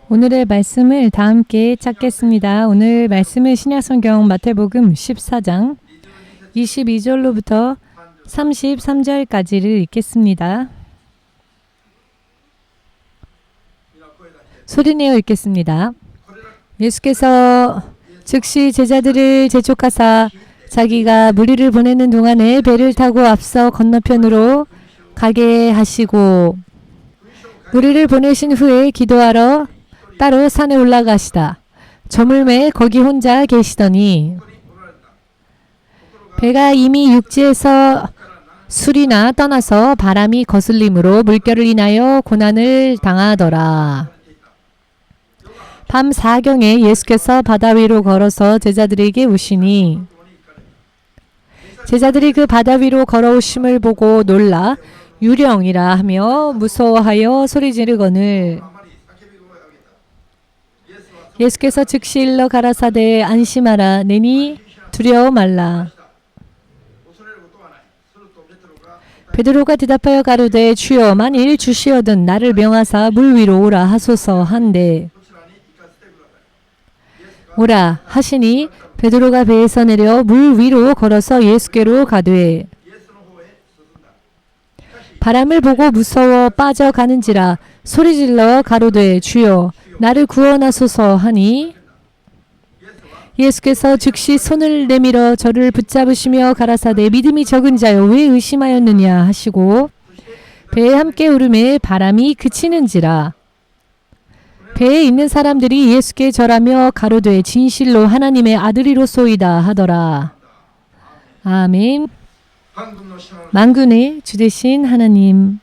오늘의 말씀을 다 함께 찾겠습니다. 오늘 말씀은 신약성경 마태복음 14장 22절로부터 33절까지를 읽겠습니다. 소리내어 읽겠습니다. 예수께서 즉시 제자들을 재촉하사 자기가 무리를 보내는 동안에 배를 타고 앞서 건너편으로 가게 하시고 무리를 보내신 후에 기도하러 따로 산에 올라가시다. 저물매 거기 혼자 계시더니 배가 이미 육지에서 술이나 떠나서 바람이 거슬림으로 물결을 인하여 고난을 당하더라. 밤 4경에 예수께서 바다 위로 걸어서 제자들에게 오시니 제자들이 그 바다 위로 걸어오심을 보고 놀라 유령이라 하며 무서워하여 소리 지르거늘 예수께서 즉시 일러 가라사대 안심하라 내니 두려워 말라. 베드로가 대답하여 가로되 주여 만일 주시어든 나를 명하사 물 위로 오라 하소서 한데 오라 하시니 베드로가 배에서 내려 물 위로 걸어서 예수께로 가되 바람을 보고 무서워 빠져가는지라 소리질러 가로되 주여 나를 구원하소서 하니 예수께서 즉시 손을 내밀어 저를 붙잡으시며 가라사대 믿음이 적은 자여 왜 의심하였느냐 하시고 배에 함께 오르매 바람이 그치는지라 배에 있는 사람들이 예수께 절하며 가로되 진실로 하나님의 아들이로소이다 하더라. 아멘. 만군의 주 되신 하나님,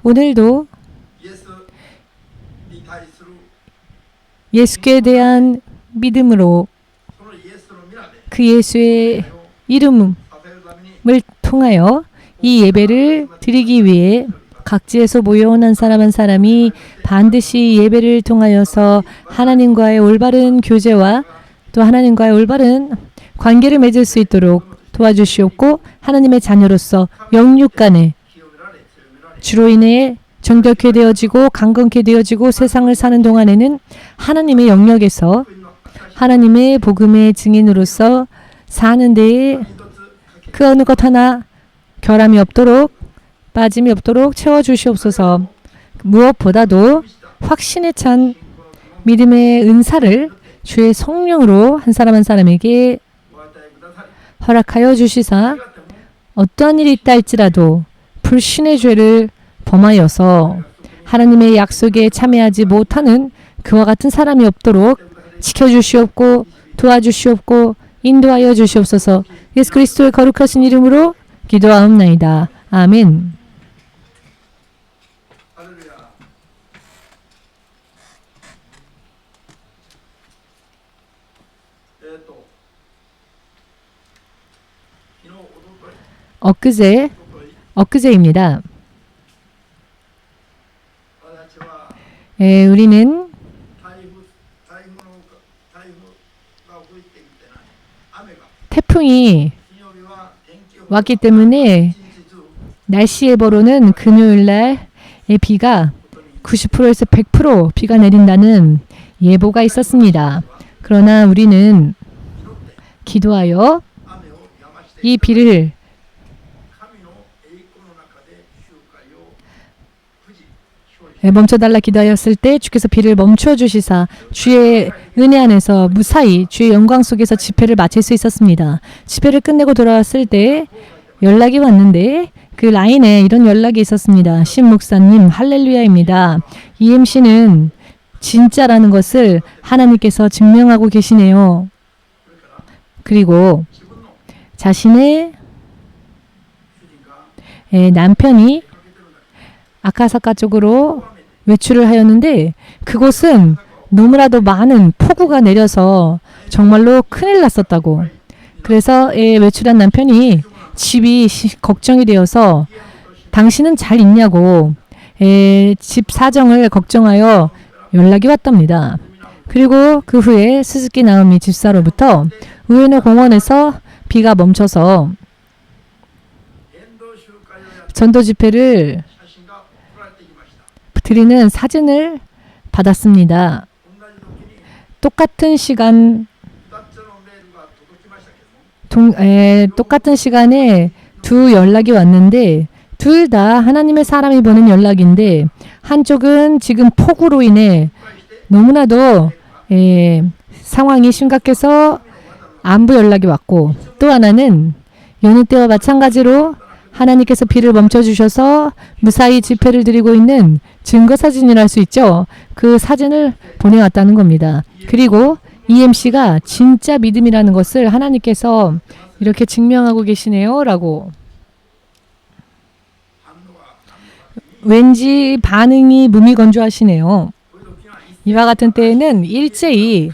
오늘도 예수께 대한 믿음으로 그 예수의 이름을 통하여 이 예배를 드리기 위해 각지에서 모여온 한 사람 한 사람이 반드시 예배를 통하여서 하나님과의 올바른 교제와 또 하나님과의 올바른 관계를 맺을 수 있도록 도와주시옵고 하나님의 자녀로서 영육 간에 주로 인해 정결케 되어지고 강건케 되어지고 세상을 사는 동안에는 하나님의 영역에서 하나님의 복음의 증인으로서 사는 데에 그 어느 것 하나 결함이 없도록 빠짐이 없도록 채워주시옵소서. 무엇보다도 확신에 찬 믿음의 은사를 주의 성령으로 한 사람 한 사람에게 허락하여 주시사 어떠한 일이 있다 할지라도 불신의 죄를 범하여서 하나님의 약속에 참여하지 못하는 그와 같은 사람이 없도록 지켜주시옵고 도와주시옵고 인도하여 주시옵소서. 예수 그리스도의 거룩하신 이름으로 기도하옵나이다. 아멘. 엊그제입니다. 우리는 태풍이 왔기 때문에 날씨 예보로는 금요일날의 비가 90%에서 100% 비가 내린다는 예보가 있었습니다. 그러나 우리는 기도하여 이 비를 멈춰달라 기도하였을 때 주께서 비를 멈춰주시사 주의 은혜 안에서 무사히 주의 영광 속에서 집회를 마칠 수 있었습니다. 집회를 끝내고 돌아왔을 때 연락이 왔는데 그 라인에 이런 연락이 있었습니다. 신 목사님 할렐루야입니다. EMC는 진짜라는 것을 하나님께서 증명하고 계시네요. 그리고 자신의 남편이 아카사카 쪽으로 외출을 하였는데 그곳은 너무나도 많은 폭우가 내려서 정말로 큰일 났었다고. 그래서 외출한 남편이 집이 걱정이 되어서 당신은 잘 있냐고 집 사정을 걱정하여 연락이 왔답니다. 그리고 그 후에 스즈키 나오미 집사로부터 우에노 공원에서 비가 멈춰서 전도 집회를 드리는 사진을 받았습니다. 똑같은 시간, 똑같은 시간에 두 연락이 왔는데 둘 다 하나님의 사람이 보낸 연락인데 한쪽은 지금 폭우로 인해 너무나도 상황이 심각해서 안부 연락이 왔고 또 하나는 여느 때와 마찬가지로 하나님께서 비를 멈춰주셔서 무사히 집회를 드리고 있는 증거사진이라 할 수 있죠. 그 사진을 보내왔다는 겁니다. 그리고 EMC가 진짜 믿음이라는 것을 하나님께서 이렇게 증명하고 계시네요. 라고. 왠지 반응이 무미건조하시네요. 이와 같은 때에는 일제히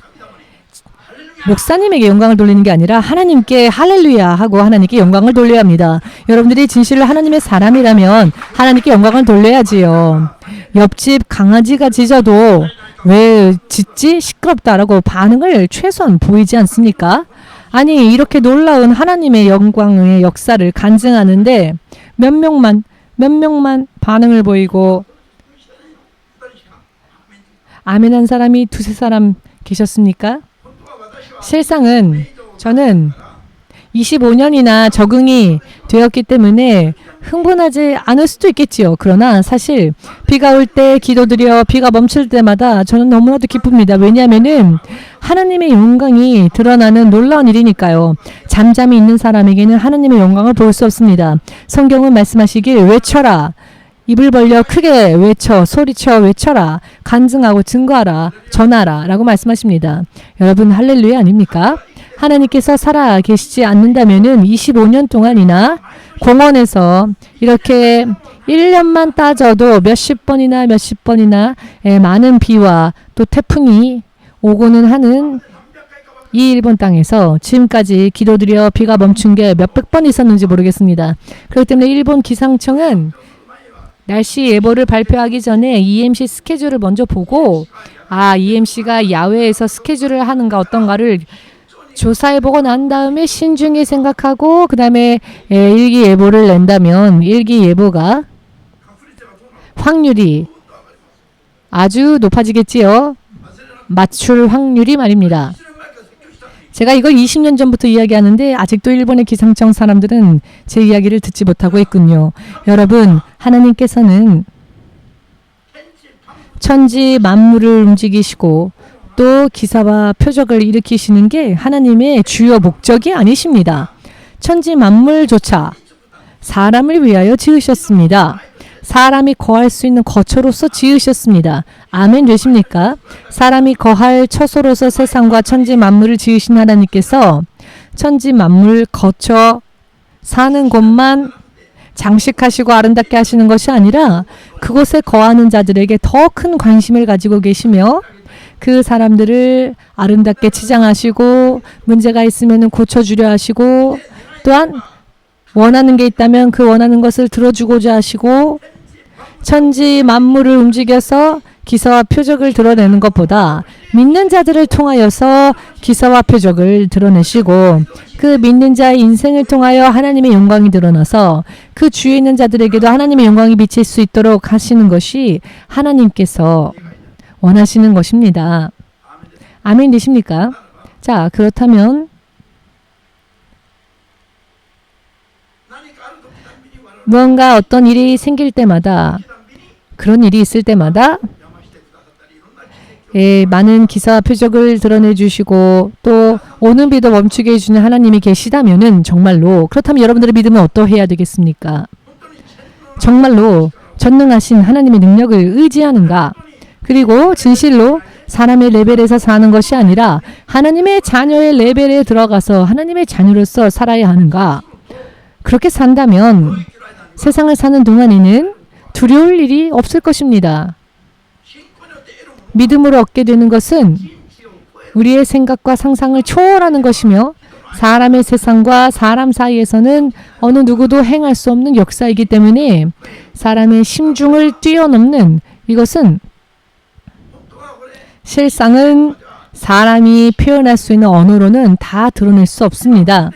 목사님에게 영광을 돌리는 게 아니라 하나님께 할렐루야 하고 하나님께 영광을 돌려야 합니다. 여러분들이 진실로 하나님의 사람이라면 하나님께 영광을 돌려야지요. 옆집 강아지가 짖어도 왜 짖지? 시끄럽다라고 반응을 최소한 보이지 않습니까? 아니 이렇게 놀라운 하나님의 영광의 역사를 간증하는데 몇 명만 반응을 보이고 아멘한 사람이 두세 사람 계셨습니까? 실상은 저는 25년이나 적응이 되었기 때문에 흥분하지 않을 수도 있겠지요. 그러나 사실 비가 올 때 기도드려 비가 멈출 때마다 저는 너무나도 기쁩니다. 왜냐하면은 하나님의 영광이 드러나는 놀라운 일이니까요. 잠잠히 있는 사람에게는 하나님의 영광을 볼 수 없습니다. 성경은 말씀하시길 외쳐라. 입을 벌려 크게 외쳐 소리쳐 외쳐라. 간증하고 증거하라. 전하라. 라고 말씀하십니다. 여러분 할렐루야 아닙니까? 하나님께서 살아 계시지 않는다면은 25년 동안이나 공원에서 이렇게 1년만 따져도 몇십 번이나 많은 비와 또 태풍이 오고는 하는 이 일본 땅에서 지금까지 기도드려 비가 멈춘 게 몇백 번 있었는지 모르겠습니다. 그렇기 때문에 일본 기상청은 날씨 예보를 발표하기 전에 EMC 스케줄을 먼저 보고 EMC가 야외에서 스케줄을 하는가 어떤가를 조사해보고 난 다음에 신중히 생각하고 그 다음에 일기예보를 낸다면 일기예보가 확률이 아주 높아지겠지요. 맞출 확률이 말입니다. 제가 이걸 20년 전부터 이야기하는데 아직도 일본의 기상청 사람들은 제 이야기를 듣지 못하고 있군요. 여러분, 하나님께서는 천지 만물을 움직이시고 또 기사와 표적을 일으키시는 게 하나님의 주요 목적이 아니십니다. 천지 만물조차 사람을 위하여 지으셨습니다. 사람이 거할 수 있는 거처로서 지으셨습니다. 아멘 되십니까? 사람이 거할 처소로서 세상과 천지 만물을 지으신 하나님께서 천지 만물 거처 사는 곳만 장식하시고 아름답게 하시는 것이 아니라 그곳에 거하는 자들에게 더 큰 관심을 가지고 계시며 그 사람들을 아름답게 치장하시고 문제가 있으면 고쳐주려 하시고 또한 원하는 게 있다면 그 원하는 것을 들어주고자 하시고 천지 만물을 움직여서 기사와 표적을 드러내는 것보다 믿는 자들을 통하여서 기사와 표적을 드러내시고 그 믿는 자의 인생을 통하여 하나님의 영광이 드러나서 그 주위에 있는 자들에게도 하나님의 영광이 비칠 수 있도록 하시는 것이 하나님께서 원하시는 것입니다. 아멘 되십니까? 자, 그렇다면 무언가 어떤 일이 생길 때마다 그런 일이 있을 때마다 많은 기사와 표적을 드러내 주시고 또 오는 비도 멈추게 해주는 하나님이 계시다면은 정말로 그렇다면 여러분들의 믿음은 어떠해야 되겠습니까? 정말로 전능하신 하나님의 능력을 의지하는가? 그리고 진실로 사람의 레벨에서 사는 것이 아니라 하나님의 자녀의 레벨에 들어가서 하나님의 자녀로서 살아야 하는가? 그렇게 산다면 세상을 사는 동안에는 두려울 일이 없을 것입니다. 믿음으로 얻게 되는 것은 우리의 생각과 상상을 초월하는 것이며 사람의 세상과 사람 사이에서는 어느 누구도 행할 수 없는 역사이기 때문에 사람의 심중을 뛰어넘는 이것은 실상은 사람이 표현할 수 있는 언어로는 다 드러낼 수 없습니다.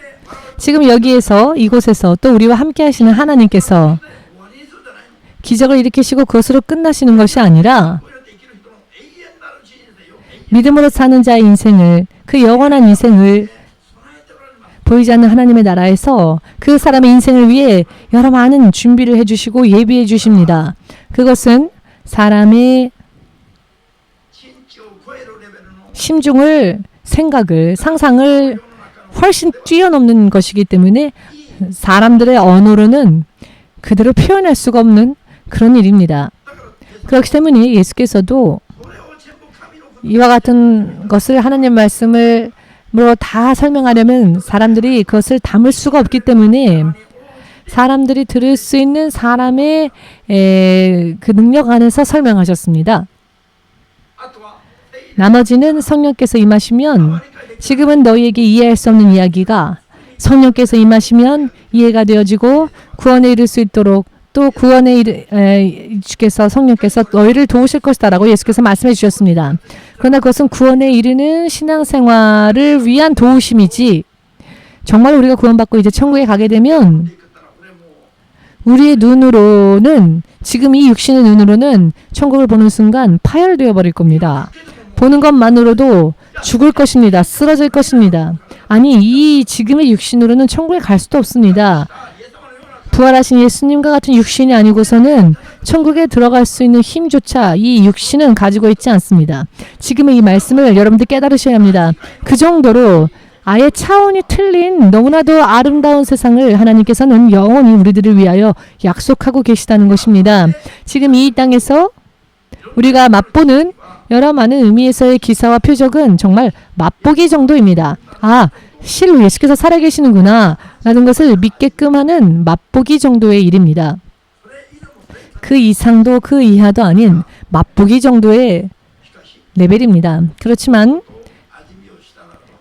지금 여기에서 이곳에서 또 우리와 함께 하시는 하나님께서 기적을 일으키시고 그것으로 끝나시는 것이 아니라 믿음으로 사는 자의 인생을, 그 영원한 인생을 보이지 않는 하나님의 나라에서 그 사람의 인생을 위해 여러 많은 준비를 해주시고 예비해 주십니다. 그것은 사람의 심중을, 생각을, 상상을 훨씬 뛰어넘는 것이기 때문에 사람들의 언어로는 그대로 표현할 수가 없는 그런 일입니다. 그렇기 때문에 예수께서도 이와 같은 것을 하나님 말씀을 다 설명하려면 사람들이 그것을 담을 수가 없기 때문에 사람들이 들을 수 있는 사람의 그 능력 안에서 설명하셨습니다. 나머지는 성령께서 임하시면, 지금은 너희에게 이해할 수 없는 이야기가 성령께서 임하시면 이해가 되어지고 구원에 이를 수 있도록, 또 구원에 주께서, 성령께서 너희를 도우실 것이다 라고 예수께서 말씀해 주셨습니다. 그러나 그것은 구원에 이르는 신앙생활을 위한 도우심이지, 정말 우리가 구원받고 이제 천국에 가게 되면 우리의 눈으로는, 지금 이 육신의 눈으로는 천국을 보는 순간 파열되어 버릴 겁니다. 보는 것만으로도 죽을 것입니다. 쓰러질 것입니다. 아니, 이 지금의 육신으로는 천국에 갈 수도 없습니다. 부활하신 예수님과 같은 육신이 아니고서는 천국에 들어갈 수 있는 힘조차 이 육신은 가지고 있지 않습니다. 지금의 이 말씀을 여러분들 깨달으셔야 합니다. 그 정도로 아예 차원이 틀린 너무나도 아름다운 세상을 하나님께서는 영원히 우리들을 위하여 약속하고 계시다는 것입니다. 지금 이 땅에서 우리가 맛보는 여러 많은 의미에서의 기사와 표적은 정말 맛보기 정도입니다. 아, 실로 예수께서 살아계시는구나 라는 것을 믿게끔 하는 맛보기 정도의 일입니다. 그 이상도 그 이하도 아닌 맛보기 정도의 레벨입니다. 그렇지만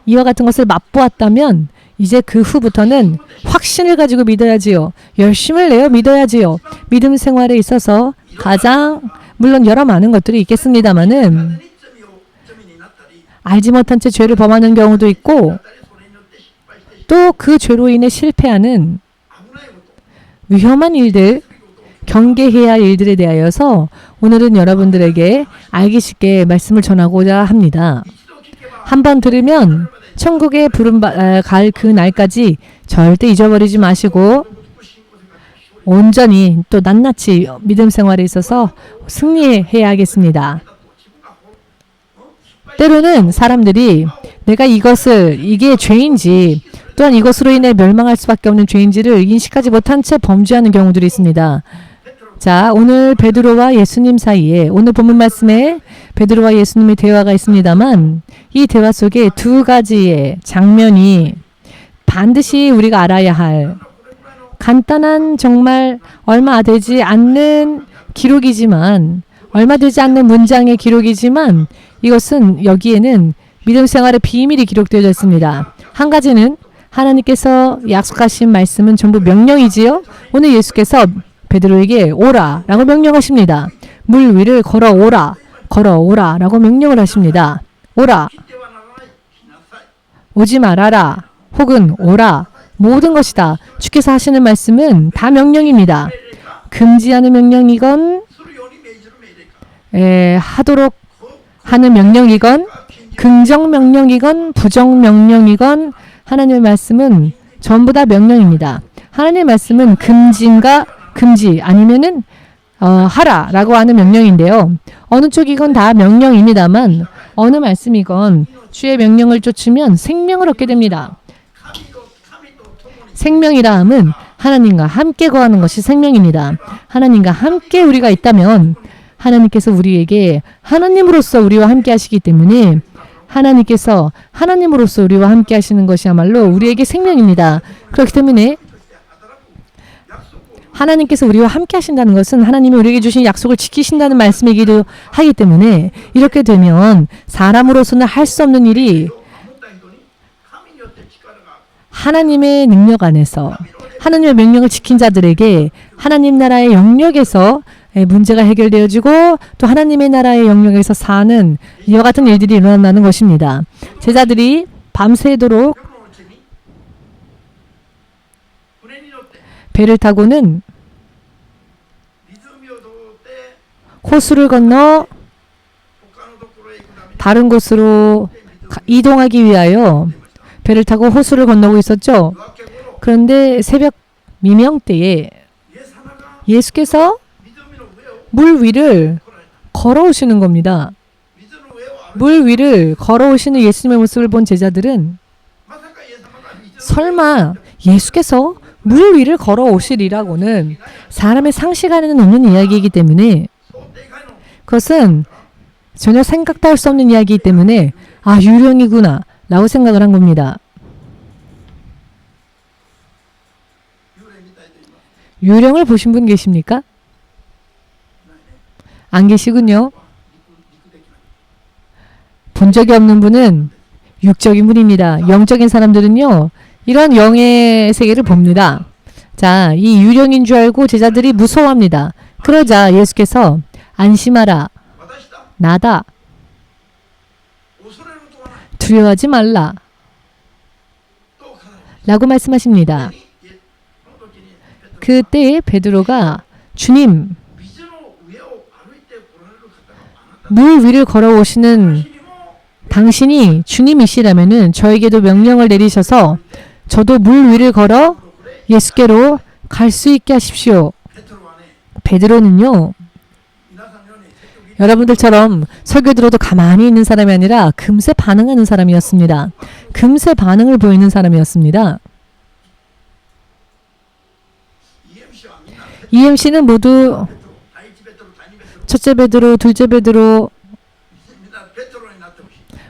이와 같은 것을 맛보았다면 이제 그 후부터는 확신을 가지고 믿어야지요. 열심을 내어 믿어야지요. 믿음 생활에 있어서 가장, 물론 여러 많은 것들이 있겠습니다마는 알지 못한 채 죄를 범하는 경우도 있고, 또 그 죄로 인해 실패하는 위험한 일들, 경계해야 할 일들에 대하여서 오늘은 여러분들에게 알기 쉽게 말씀을 전하고자 합니다. 한번 들으면 천국에 갈 그 날까지 절대 잊어버리지 마시고 온전히 또 낱낱이 믿음 생활에 있어서 승리해야 하겠습니다. 때로는 사람들이 내가 이게 죄인지, 또한 이것으로 인해 멸망할 수밖에 없는 죄인지를 인식하지 못한 채 범죄하는 경우들이 있습니다. 자, 오늘 베드로와 예수님 사이에, 오늘 본문 말씀에 베드로와 예수님의 대화가 있습니다만, 이 대화 속에 두 가지의 장면이 반드시 우리가 알아야 할 간단한, 정말 얼마 되지 않는 기록이지만, 얼마 되지 않는 문장의 기록이지만, 이것은 여기에는 믿음 생활의 비밀이 기록되어 있습니다. 한 가지는 하나님께서 약속하신 말씀은 전부 명령이지요. 오늘 예수께서 베드로에게 오라 라고 명령하십니다. 물 위를 걸어오라 라고 명령을 하십니다. 오라, 오지 말아라, 혹은 오라, 모든 것이다. 주께서 하시는 말씀은 다 명령입니다. 금지하는 명령이건 하도록 하는 명령이건 긍정 명령이건 부정 명령이건 하나님의 말씀은 전부 다 명령입니다. 하나님의 말씀은 금지 아니면은 하라라고 하는 명령인데요. 어느 쪽이건 다 명령입니다만 어느 말씀이건 주의 명령을 쫓으면 생명을 얻게 됩니다. 생명이라 함은 하나님과 함께 거하는 것이 생명입니다. 하나님과 함께 우리가 있다면 하나님께서 우리에게 하나님으로서 우리와 함께 하시기 때문에 하나님께서 하나님으로서 우리와 함께 하시는 것이야말로 우리에게 생명입니다. 그렇기 때문에 하나님께서 우리와 함께 하신다는 것은 하나님이 우리에게 주신 약속을 지키신다는 말씀이기도 하기 때문에 이렇게 되면 사람으로서는 할 수 없는 일이 하나님의 능력 안에서 하나님의 명령을 지킨 자들에게 하나님 나라의 영역에서 문제가 해결되어지고 또 하나님의 나라의 영역에서 사는 이와 같은 일들이 일어난다는 것입니다. 제자들이 밤새도록 배를 타고는 호수를 건너 다른 곳으로 이동하기 위하여 배를 타고 호수를 건너고 있었죠. 그런데 새벽 미명 때에 예수께서 물 위를 걸어오시는 겁니다. 물 위를 걸어오시는 예수님의 모습을 본 제자들은 설마 예수께서 물 위를 걸어오시리라고는 사람의 상식 안에는 없는 이야기이기 때문에, 그것은 전혀 생각도 할 수 없는 이야기이기 때문에 유령이구나 라고 생각을 한 겁니다. 유령을 보신 분 계십니까? 안 계시군요. 본 적이 없는 분은 육적인 분입니다. 영적인 사람들은요, 이런 영의 세계를 봅니다. 자, 이 유령인 줄 알고 제자들이 무서워합니다. 그러자 예수께서 안심하라. 나다. 두려워하지 말라. 라고 말씀하십니다. 그때 베드로가 주님, 물 위를 걸어오시는 당신이 주님이시라면은 저에게도 명령을 내리셔서 저도 물 위를 걸어 예수께로 갈 수 있게 하십시오. 베드로는요, 여러분들처럼 설교 들어도 가만히 있는 사람이 아니라 금세 반응하는 사람이었습니다. 금세 반응을 보이는 사람이었습니다. EMC는 모두 첫째 베드로, 둘째 베드로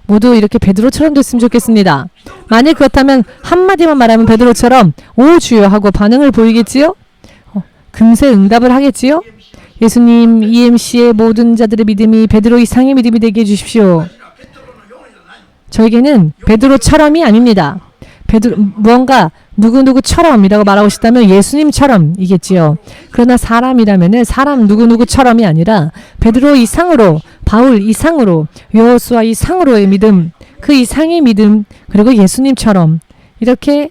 모두 이렇게 베드로처럼 됐으면 좋겠습니다. 만약 그렇다면 한마디만 말하면 베드로처럼 오 주여 하고 반응을 보이겠지요? 금세 응답을 하겠지요? 예수님, EMC의 모든 자들의 믿음이 베드로 이상의 믿음이 되게 해주십시오. 저에게는 베드로처럼이 아닙니다. 무언가 누구누구처럼이라고 말하고 싶다면 예수님처럼이겠지요. 그러나 사람이라면 사람 누구누구처럼이 아니라 베드로 이상으로, 바울 이상으로, 여호수아 이상으로의 믿음, 그 이상의 믿음, 그리고 예수님처럼 이렇게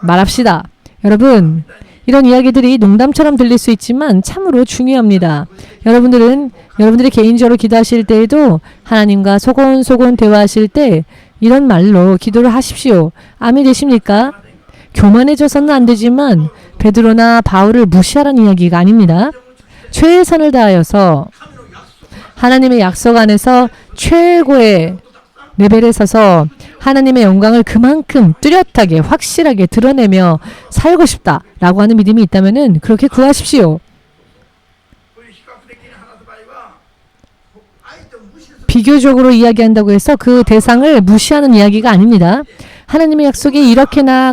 말합시다. 여러분, 이런 이야기들이 농담처럼 들릴 수 있지만 참으로 중요합니다. 여러분들이 개인적으로 기도하실 때에도 하나님과 소곤소곤 대화하실 때 이런 말로 기도를 하십시오. 아멘 되십니까? 교만해져서는 안 되지만 베드로나 바울을 무시하라는 이야기가 아닙니다. 최선을 다하여서 하나님의 약속 안에서 최고의 레벨에 서서 하나님의 영광을 그만큼 뚜렷하게 확실하게 드러내며 살고 싶다라고 하는 믿음이 있다면 그렇게 구하십시오. 비교적으로 이야기한다고 해서 그 대상을 무시하는 이야기가 아닙니다. 하나님의 약속이 이렇게나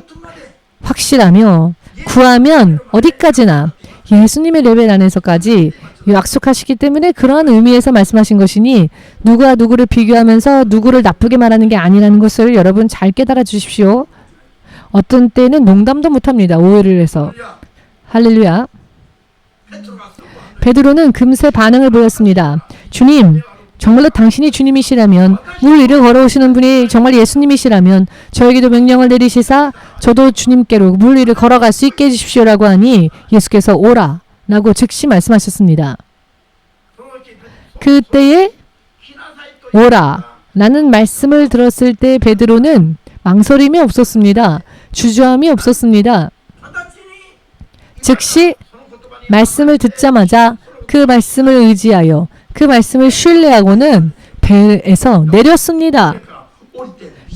확실하며 구하면 어디까지나 예수님의 레벨 안에서까지 약속하시기 때문에 그러한 의미에서 말씀하신 것이니 누구와 누구를 비교하면서 누구를 나쁘게 말하는 게 아니라는 것을 여러분 잘 깨달아 주십시오. 어떤 때는 농담도 못합니다. 오해를 해서. 할렐루야. 베드로는 금세 반응을 보였습니다. 주님, 정말로 당신이 주님이시라면, 물 위를 걸어오시는 분이 정말 예수님이시라면 저에게도 명령을 내리시사 저도 주님께로 물 위를 걸어갈 수 있게 해주십시오라고 하니 예수께서 오라 라고 즉시 말씀하셨습니다. 그때에 오라 라는 말씀을 들었을 때 베드로는 망설임이 없었습니다. 주저함이 없었습니다. 즉시 말씀을 듣자마자 그 말씀을 의지하여 그 말씀을 신뢰하고는 배에서 내렸습니다.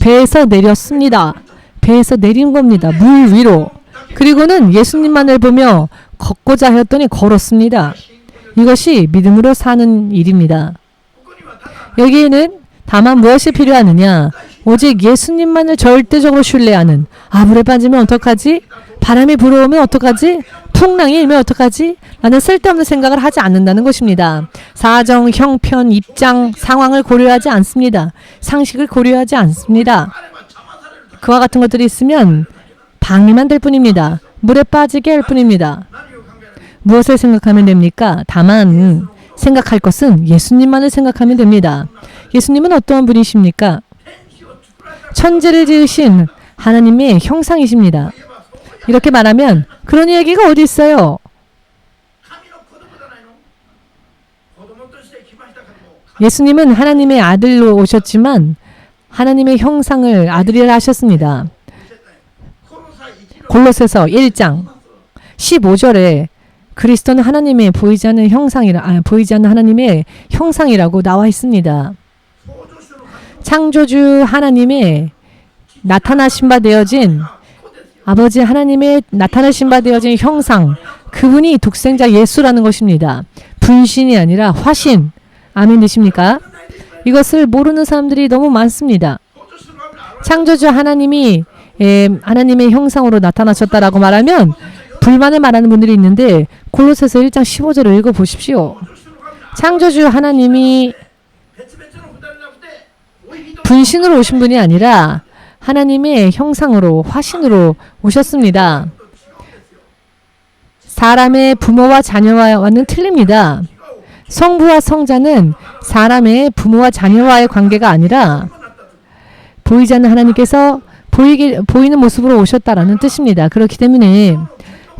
배에서 내렸습니다. 배에서 내린 겁니다. 물 위로. 그리고는 예수님만을 보며 걷고자 하였더니 걸었습니다. 이것이 믿음으로 사는 일입니다. 여기에는 다만 무엇이 필요하느냐? 오직 예수님만을 절대적으로 신뢰하는. 물에 빠지면 어떡하지? 바람이 불어오면 어떡하지? 풍랑이 일면 어떡하지? 라는 쓸데없는 생각을 하지 않는다는 것입니다. 사정, 형편, 입장, 상황을 고려하지 않습니다. 상식을 고려하지 않습니다. 그와 같은 것들이 있으면 방해만 될 뿐입니다. 물에 빠지게 할 뿐입니다. 무엇을 생각하면 됩니까? 다만 생각할 것은 예수님만을 생각하면 됩니다. 예수님은 어떠한 분이십니까? 천지를 지으신 하나님의 형상이십니다. 이렇게 말하면 그런 이야기가 어디 있어요? 예수님은 하나님의 아들로 오셨지만 하나님의 형상을 아들이라 하셨습니다. 골로새서 1장 15절에 그리스도는 하나님의 보이지 않는 보이지 않는 하나님의 형상이라고 나와 있습니다. 창조주 하나님의 나타나신 바 되어진 아버지 하나님의 나타나신 바 되어진 형상, 그분이 독생자 예수라는 것입니다. 분신이 아니라 화신. 아멘 되십니까? 이것을 모르는 사람들이 너무 많습니다. 창조주 하나님이 하나님의 형상으로 나타나셨다라고 말하면 불만을 말하는 분들이 있는데 골로새서 1장 15절을 읽어보십시오. 창조주 하나님이 분신으로 오신 분이 아니라 하나님의 형상으로 화신으로 오셨습니다. 사람의 부모와 자녀와는 틀립니다. 성부와 성자는 사람의 부모와 자녀와의 관계가 아니라 보이지 않는 하나님께서 보이는 모습으로 오셨다라는 뜻입니다. 그렇기 때문에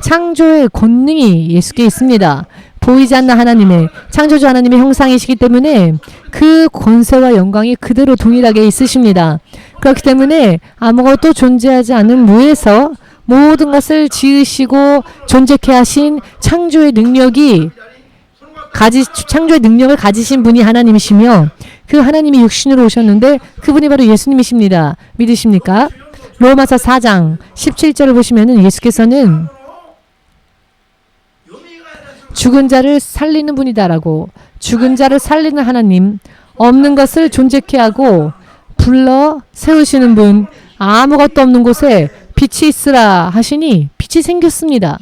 창조의 권능이 예수께 있습니다. 보이지 않는 하나님의 창조주 하나님의 형상이시기 때문에 그 권세와 영광이 그대로 동일하게 있으십니다. 그렇기 때문에 아무것도 존재하지 않은 무에서 모든 것을 지으시고 존재케 하신 창조의 능력을 가지신 분이 하나님이시며 그 하나님이 육신으로 오셨는데 그분이 바로 예수님이십니다. 믿으십니까? 로마서 4장 17절을 보시면은 예수께서는 죽은 자를 살리는 분이다라고, 죽은 자를 살리는 하나님, 없는 것을 존재케 하고 불러 세우시는 분, 아무것도 없는 곳에 빛이 있으라 하시니 빛이 생겼습니다.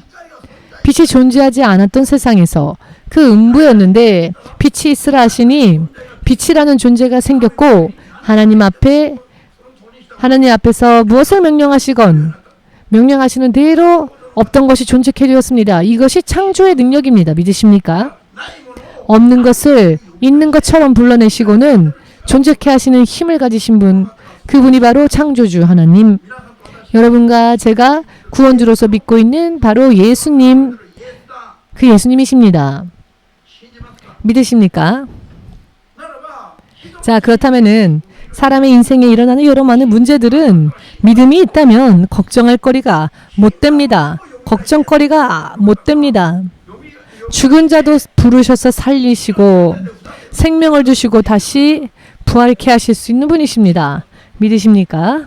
빛이 존재하지 않았던 세상에서 그 음부였는데 빛이 있으라 하시니 빛이라는 존재가 생겼고 하나님 앞에서 무엇을 명령하시는 대로 없던 것이 존재케 되었습니다. 이것이 창조의 능력입니다. 믿으십니까? 없는 것을 있는 것처럼 불러내시고는 존재케 하시는 힘을 가지신 분, 그분이 바로 창조주 하나님. 여러분과 제가 구원주로서 믿고 있는 바로 예수님, 그 예수님이십니다. 믿으십니까? 자, 그렇다면은 사람의 인생에 일어나는 여러 많은 문제들은 믿음이 있다면 걱정할 거리가 못 됩니다. 걱정거리가 못 됩니다. 죽은 자도 부르셔서 살리시고 생명을 주시고 다시 부활케 하실 수 있는 분이십니다. 믿으십니까?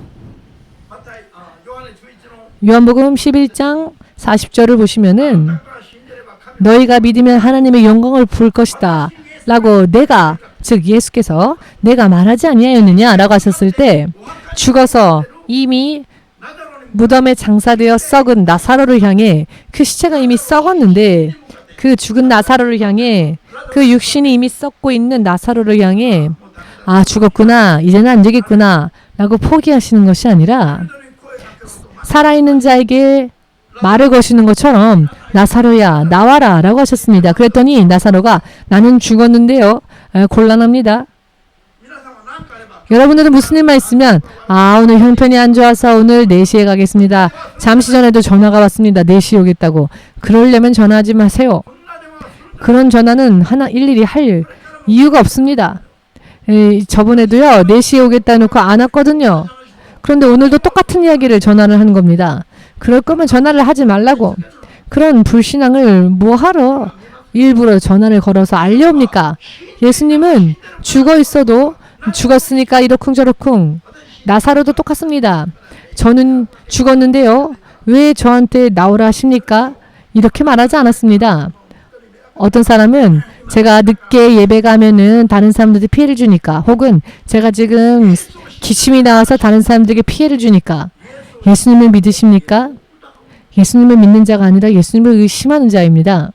요한복음 11장 40절을 보시면은 너희가 믿으면 하나님의 영광을 볼 것이다 라고 내가, 즉 예수께서 내가 말하지 아니하였느냐 라고 하셨을 때 죽어서 이미 무덤에 장사되어 썩은 나사로를 향해, 그 시체가 이미 썩었는데 그 죽은 나사로를 향해, 그 육신이 이미 썩고 있는 나사로를 향해 아, 죽었구나, 이제는 안 되겠구나 라고 포기하시는 것이 아니라 살아있는 자에게 말을 거시는 것처럼 나사로야 나와라 라고 하셨습니다. 그랬더니 나사로가 나는 죽었는데요. 곤란합니다. 여러분들은 무슨 일만 있으면 오늘 형편이 안 좋아서 오늘 4시에 가겠습니다. 잠시 전에도 전화가 왔습니다. 4시에 오겠다고. 그러려면 전화하지 마세요. 그런 전화는 일일이 할 이유가 없습니다. 저번에도요 4시에 오겠다 놓고 안 왔거든요. 그런데 오늘도 똑같은 이야기를 전화를 하는 겁니다. 그럴 거면 전화를 하지 말라고. 그런 불신앙을 뭐하러 일부러 전화를 걸어서 알려옵니까? 예수님은 죽어 있어도 죽었으니까 이러쿵저러쿵. 나사로도 똑같습니다. 저는 죽었는데요. 왜 저한테 나오라 하십니까? 이렇게 말하지 않았습니다. 어떤 사람은 제가 늦게 예배 가면은 다른 사람들이 피해를 주니까, 혹은 제가 지금 기침이 나와서 다른 사람들에게 피해를 주니까. 예수님을 믿으십니까? 예수님을 믿는 자가 아니라 예수님을 의심하는 자입니다.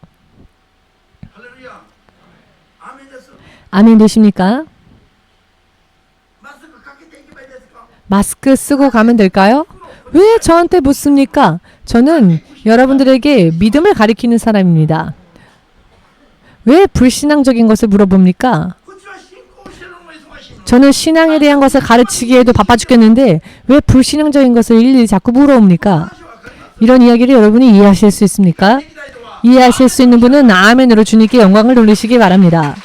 아멘 되십니까? 마스크 쓰고 가면 될까요? 왜 저한테 묻습니까? 저는 여러분들에게 믿음을 가리키는 사람입니다. 왜 불신앙적인 것을 물어봅니까? 저는 신앙에 대한 것을 가르치기에도 바빠 죽겠는데 왜 불신앙적인 것을 일일이 자꾸 물어옵니까? 이런 이야기를 여러분이 이해하실 수 있습니까? 이해하실 수 있는 분은 아멘으로 주님께 영광을 돌리시기 바랍니다.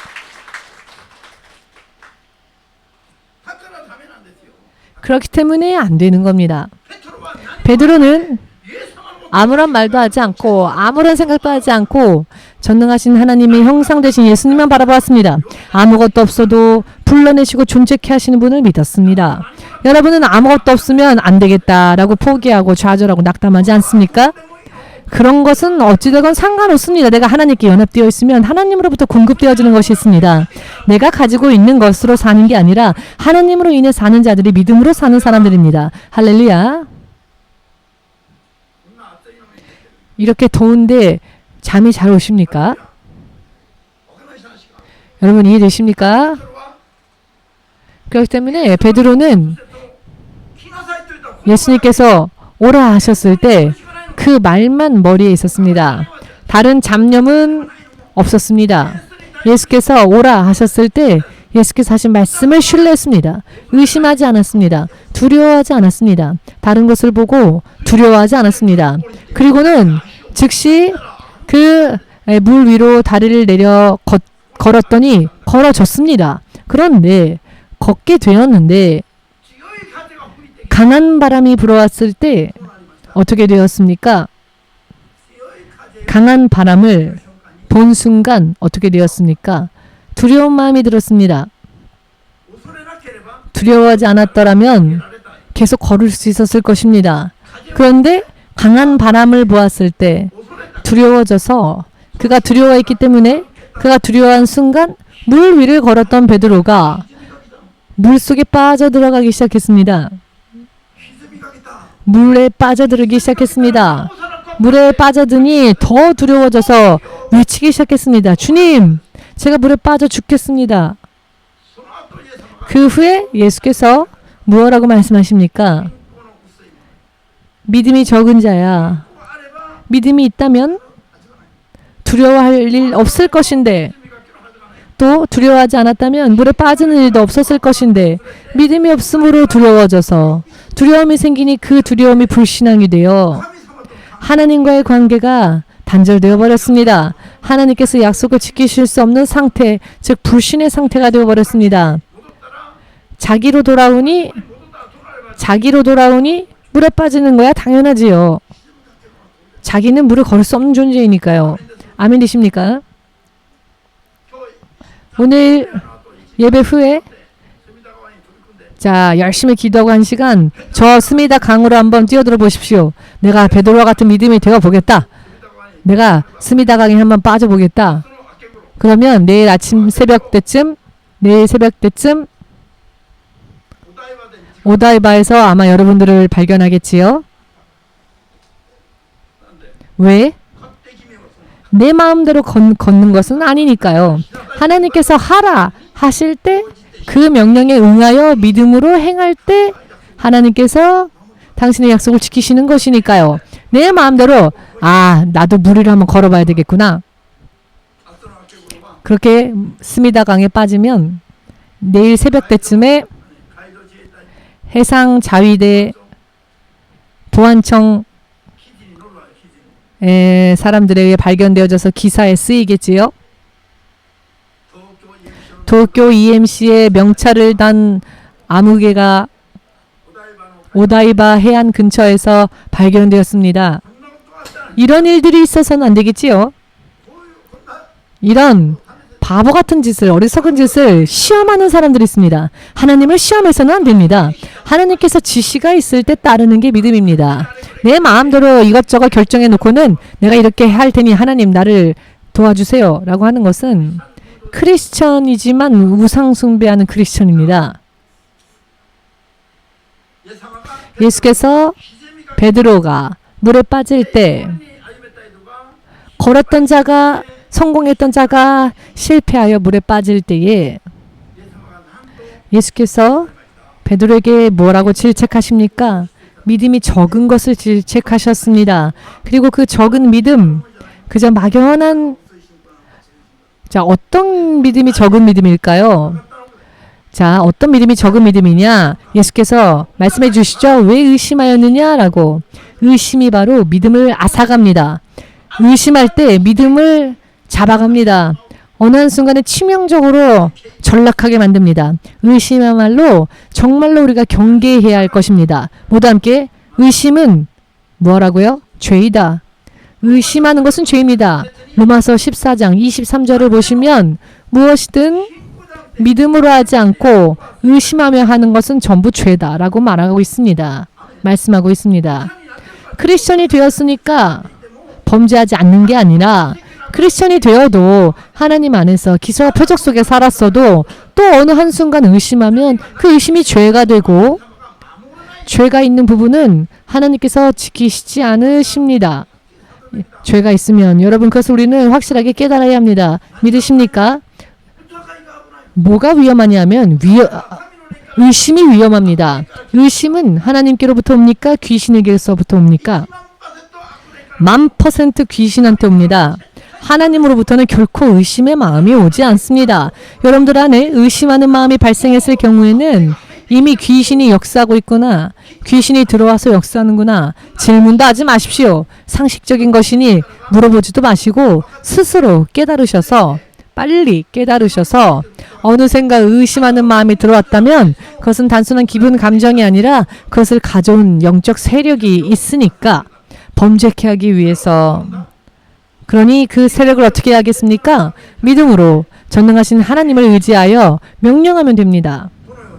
그렇기 때문에 안 되는 겁니다. 베드로는 아무런 말도 하지 않고 아무런 생각도 하지 않고 전능하신 하나님의 형상 되신 예수님만 바라보았습니다. 아무것도 없어도 불러내시고 존재케 하시는 분을 믿었습니다. 여러분은 아무것도 없으면 안 되겠다라고 포기하고 좌절하고 낙담하지 않습니까? 그런 것은 어찌되건 상관없습니다. 내가 하나님께 연합되어 있으면 하나님으로부터 공급되어지는 것이 있습니다. 내가 가지고 있는 것으로 사는 게 아니라 하나님으로 인해 사는 자들이 믿음으로 사는 사람들입니다. 할렐루야. 이렇게 더운데 잠이 잘 오십니까? 여러분 이해되십니까? 그렇기 때문에 베드로는 예수님께서 오라 하셨을 때 그 말만 머리에 있었습니다. 다른 잡념은 없었습니다. 예수께서 오라 하셨을 때 예수께서 하신 말씀을 신뢰했습니다. 의심하지 않았습니다. 두려워하지 않았습니다. 다른 것을 보고 두려워하지 않았습니다. 그리고는 즉시 그 물 위로 다리를 내려 걸었더니 걸어졌습니다. 그런데 걷게 되었는데 강한 바람이 불어왔을 때 어떻게 되었습니까? 강한 바람을 본 순간 어떻게 되었습니까? 두려운 마음이 들었습니다. 두려워하지 않았더라면 계속 걸을 수 있었을 것입니다. 그런데 강한 바람을 보았을 때 두려워져서 그가 두려워했기 때문에 그가 두려워한 순간 물 위를 걸었던 베드로가 물 속에 빠져들어가기 시작했습니다. 물에 빠져들기 시작했습니다. 물에 빠져드니 더 두려워져서 외치기 시작했습니다. 주님, 제가 물에 빠져 죽겠습니다. 그 후에 예수께서 무엇라고 말씀하십니까? 믿음이 적은 자야. 믿음이 있다면 두려워할 일 없을 것인데 또 두려워하지 않았다면 물에 빠지는 일도 없었을 것인데 믿음이 없으므로 두려워져서 두려움이 생기니 그 두려움이 불신앙이 되어 하나님과의 관계가 단절되어 버렸습니다. 하나님께서 약속을 지키실 수 없는 상태, 즉 불신의 상태가 되어 버렸습니다. 자기로 돌아오니 물에 빠지는 거야 당연하지요. 자기는 물을 걸을 수 없는 존재이니까요. 아멘 되십니까? 오늘 예배 후에 자 열심히 기도하고 한 시간 저 스미다 강으로 한번 뛰어들어 보십시오. 내가 베드로와 같은 믿음이 되어 보겠다. 내가 스미다 강에 한번 빠져 보겠다. 그러면 내일 새벽 때쯤 오다이바에서 아마 여러분들을 발견하겠지요. 왜? 내 마음대로 걷는 것은 아니니까요. 하나님께서 하라 하실 때 그 명령에 응하여 믿음으로 행할 때 하나님께서 당신의 약속을 지키시는 것이니까요. 내 마음대로 나도 물 위를 한번 걸어봐야 되겠구나. 그렇게 스미다 강에 빠지면 내일 새벽 때쯤에 해상자위대 보안청 사람들에 의해 발견되어져서 기사에 쓰이겠지요. 도쿄 EMC의 명찰을 단 아무개가 오다이바 해안 근처에서 발견되었습니다. 이런 일들이 있어서는 안 되겠지요. 이런 바보 같은 짓을, 어리석은 짓을 시험하는 사람들이 있습니다. 하나님을 시험해서는 안 됩니다. 하나님께서 지시가 있을 때 따르는 게 믿음입니다. 내 마음대로 이것저것 결정해 놓고는 내가 이렇게 할 테니 하나님 나를 도와주세요 라고 하는 것은 크리스천이지만 우상 숭배하는 크리스천입니다. 예수께서 베드로가 물에 빠질 때 걸었던 자가 성공했던 자가 실패하여 물에 빠질 때에 예수께서 베드로에게 뭐라고 질책하십니까? 믿음이 적은 것을 질책하셨습니다. 그리고 그 적은 믿음, 그저 막연한 어떤 믿음이 적은 믿음일까요? 어떤 믿음이 적은 믿음이냐? 예수께서 말씀해 주시죠. 왜 의심하였느냐라고. 의심이 바로 믿음을 앗아갑니다. 의심할 때 믿음을 잡아갑니다. 어느 한순간에 치명적으로 전락하게 만듭니다. 의심이야말로 정말로 우리가 경계해야 할 것입니다. 모두 함께 의심은 뭐라고요? 죄이다. 의심하는 것은 죄입니다. 로마서 14장 23절을 보시면 무엇이든 믿음으로 하지 않고 의심하며 하는 것은 전부 죄다라고 말하고 있습니다. 말씀하고 있습니다. 크리스천이 되었으니까 범죄하지 않는 게 아니라 크리스천이 되어도 하나님 안에서 기소와 표적 속에 살았어도 또 어느 한순간 의심하면 그 의심이 죄가 되고 죄가 있는 부분은 하나님께서 지키시지 않으십니다. 죄가 있으면 여러분 그것을 우리는 확실하게 깨달아야 합니다. 믿으십니까? 뭐가 위험하냐면 의심이 위험합니다. 의심은 하나님께로부터 옵니까? 귀신에게서부터 옵니까? 1000% 귀신한테 옵니다. 하나님으로부터는 결코 의심의 마음이 오지 않습니다. 여러분들 안에 의심하는 마음이 발생했을 경우에는 이미 귀신이 역사하고 있구나. 귀신이 들어와서 역사하는구나. 질문도 하지 마십시오. 상식적인 것이니 물어보지도 마시고 스스로 깨달으셔서 빨리 깨달으셔서 어느샌가 의심하는 마음이 들어왔다면 그것은 단순한 기분 감정이 아니라 그것을 가져온 영적 세력이 있으니까 범죄케 하기 위해서 그러니 그 세력을 어떻게 하겠습니까? 믿음으로 전능하신 하나님을 의지하여 명령하면 됩니다.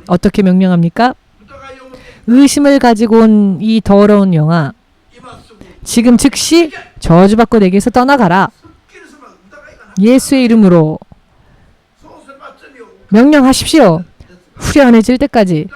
어떻게 명령합니까? 의심을 가지고 온 이 더러운 영아 지금 즉시 저주받고 내게서 떠나가라. 예수의 이름으로 명령하십시오. 후련해질 때까지.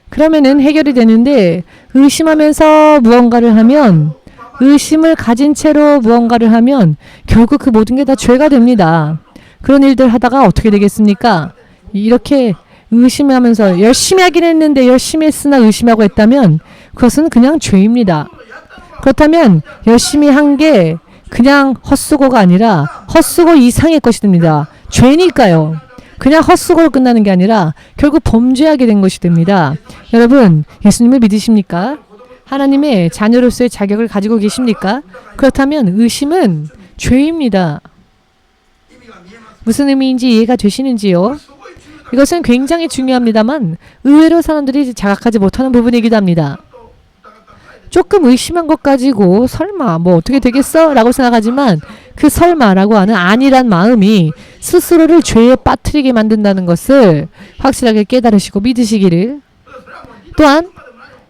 그러면은 해결이 되는데 의심하면서 무언가를 하면 의심을 가진 채로 무언가를 하면 결국 그 모든 게 다 죄가 됩니다. 그런 일들 하다가 어떻게 되겠습니까? 이렇게 의심하면서 열심히 하긴 했는데 열심히 했으나 의심하고 했다면 그것은 그냥 죄입니다. 그렇다면 열심히 한 게 그냥 헛수고가 아니라 헛수고 이상의 것이 됩니다. 죄니까요. 그냥 헛수고로 끝나는 게 아니라 결국 범죄하게 된 것이 됩니다. 여러분, 예수님을 믿으십니까? 하나님의 자녀로서의 자격을 가지고 계십니까? 그렇다면 의심은 죄입니다. 무슨 의미인지 이해가 되시는지요? 이것은 굉장히 중요합니다만 의외로 사람들이 자각하지 못하는 부분이기도 합니다. 조금 의심한 것 가지고 설마 뭐 어떻게 되겠어? 라고 생각하지만 그 설마라고 하는 아니란 마음이 스스로를 죄에 빠뜨리게 만든다는 것을 확실하게 깨달으시고 믿으시기를. 또한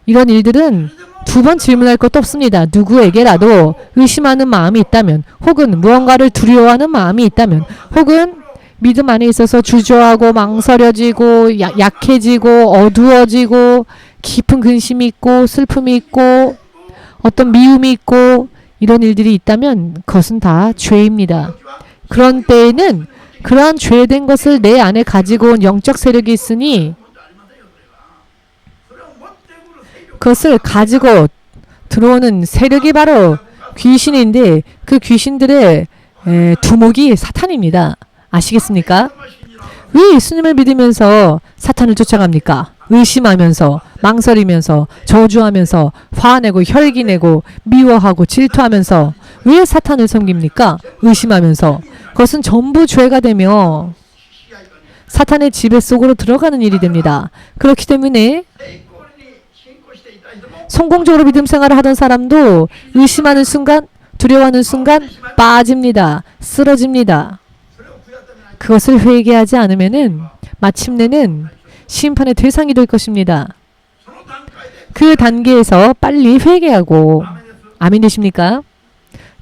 이런 일들은 두 번 질문할 것도 없습니다. 누구에게라도 의심하는 마음이 있다면 혹은 무언가를 두려워하는 마음이 있다면 혹은 믿음 안에 있어서 주저하고 망설여지고 약해지고 어두워지고 깊은 근심이 있고 슬픔이 있고 어떤 미움이 있고 이런 일들이 있다면 그것은 다 죄입니다. 그런 때에는 그러한 죄된 것을 내 안에 가지고 온 영적 세력이 있으니 그것을 가지고 들어오는 세력이 바로 귀신인데 그 귀신들의 두목이 사탄입니다. 아시겠습니까? 왜 예수님을 믿으면서 사탄을 쫓아갑니까? 의심하면서 망설이면서 저주하면서 화내고 혈기내고 미워하고 질투하면서 왜 사탄을 섬깁니까? 의심하면서 그것은 전부 죄가 되며 사탄의 지배 속으로 들어가는 일이 됩니다. 그렇기 때문에 성공적으로 믿음 생활을 하던 사람도 의심하는 순간 두려워하는 순간 빠집니다. 쓰러집니다. 그것을 회개하지 않으면은 마침내는 심판의 대상이 될 것입니다. 그 단계에서 빨리 회개하고 아멘 되십니까?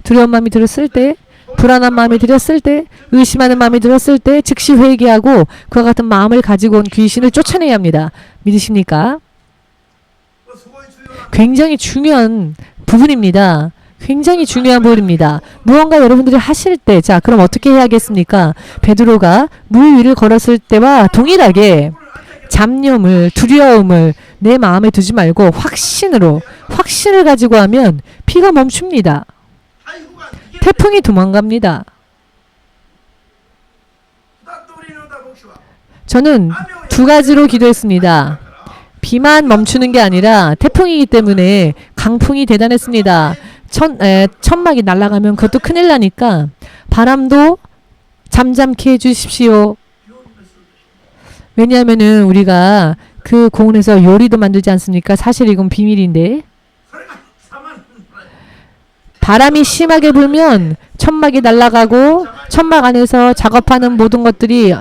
두려운 마음이 들었을 때 불안한 마음이 들었을 때 의심하는 마음이 들었을 때 즉시 회개하고 그와 같은 마음을 가지고 온 귀신을 쫓아내야 합니다. 믿으십니까? 굉장히 중요한 부분입니다. 굉장히 중요한 부분입니다. 무언가 여러분들이 하실 때, 자, 그럼 어떻게 해야겠습니까? 베드로가 물 위를 걸었을 때와 동일하게 잡념을, 두려움을 내 마음에 두지 말고 확신을 가지고 하면 피가 멈춥니다. 태풍이 도망갑니다. 저는 두 가지로 기도했습니다. 비만 멈추는 게 아니라 태풍이기 때문에 강풍이 대단했습니다. 천막이 날아가면 그것도 큰일 나니까 바람도 잠잠케 해주십시오. 왜냐하면은 우리가 그 공원에서 요리도 만들지 않습니까? 사실 이건 비밀인데 바람이 심하게 불면 천막이 날아가고 천막 안에서 작업하는 모든 것들이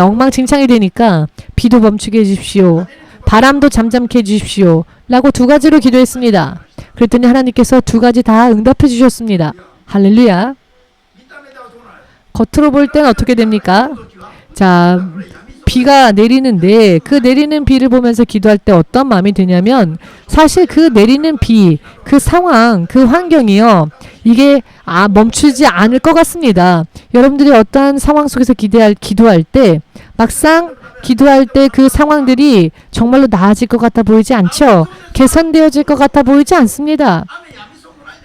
엉망진창이 되니까 비도 멈추게 해주십시오. 바람도 잠잠케 해주십시오. 라고 두 가지로 기도했습니다. 그랬더니 하나님께서 두 가지 다 응답해 주셨습니다. 할렐루야. 겉으로 볼 땐 어떻게 됩니까? 자, 비가 내리는데 그 내리는 비를 보면서 기도할 때 어떤 마음이 드냐면 사실 그 내리는 비, 그 상황, 그 환경이요. 이게 멈추지 않을 것 같습니다. 여러분들이 어떠한 상황 속에서 기도할 때 막상 기도할 때 그 상황들이 정말로 나아질 것 같아 보이지 않죠? 개선되어질 것 같아 보이지 않습니다.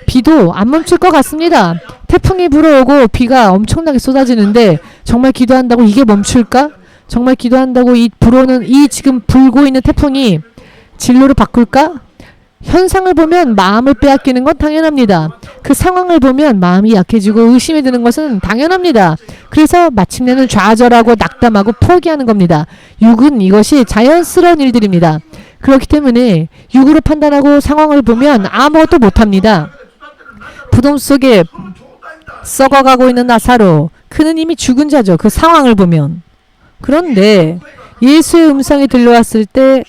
비도 안 멈출 것 같습니다. 태풍이 불어오고 비가 엄청나게 쏟아지는데 정말 기도한다고 이게 멈출까? 정말 기도한다고 이 지금 불고 있는 태풍이 진로를 바꿀까? 현상을 보면 마음을 빼앗기는 건 당연합니다. 그 상황을 보면 마음이 약해지고 의심이 드는 것은 당연합니다. 그래서 마침내는 좌절하고 낙담하고 포기하는 겁니다. 육은 이것이 자연스러운 일들입니다. 그렇기 때문에 육으로 판단하고 상황을 보면 아무것도 못합니다. 부동 속에 썩어가고 있는 나사로, 그는 이미 죽은 자죠. 그 상황을 보면. 그런데 예수의 음성이 들려왔을 때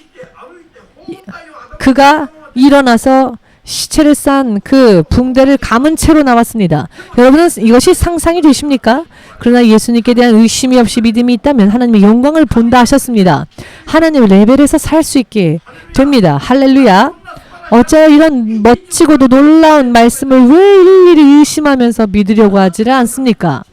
그가 일어나서 시체를 싼 그 붕대를 감은 채로 나왔습니다. 여러분은 이것이 상상이 되십니까? 그러나 예수님께 대한 의심이 없이 믿음이 있다면 하나님의 영광을 본다 하셨습니다. 하나님의 레벨에서 살 수 있게 됩니다. 할렐루야. 어째 이런 멋지고도 놀라운 말씀을 왜 일일이 의심하면서 믿으려고 하지를 않습니까?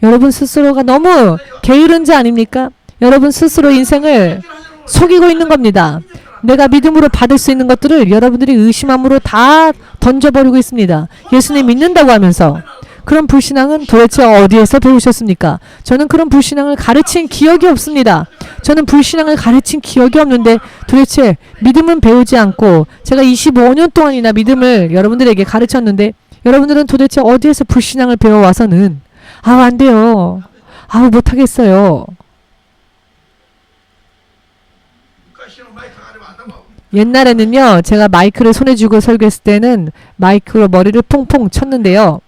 여러분 스스로가 너무 게으른 자 아닙니까? 여러분 스스로 인생을 속이고 있는 겁니다. 내가 믿음으로 받을 수 있는 것들을 여러분들이 의심함으로 다 던져버리고 있습니다. 예수님 믿는다고 하면서. 그런 불신앙은 도대체 어디에서 배우셨습니까? 저는 그런 불신앙을 가르친 기억이 없습니다. 저는 불신앙을 가르친 기억이 없는데 도대체 믿음은 배우지 않고 제가 25년 동안이나 믿음을 여러분들에게 가르쳤는데 여러분들은 도대체 어디에서 불신앙을 배워와서는 안 돼요. 못하겠어요. 옛날에는요, 제가 마이크를 손에 쥐고 설교했을 때는 마이크로 머리를 퐁퐁 쳤는데요.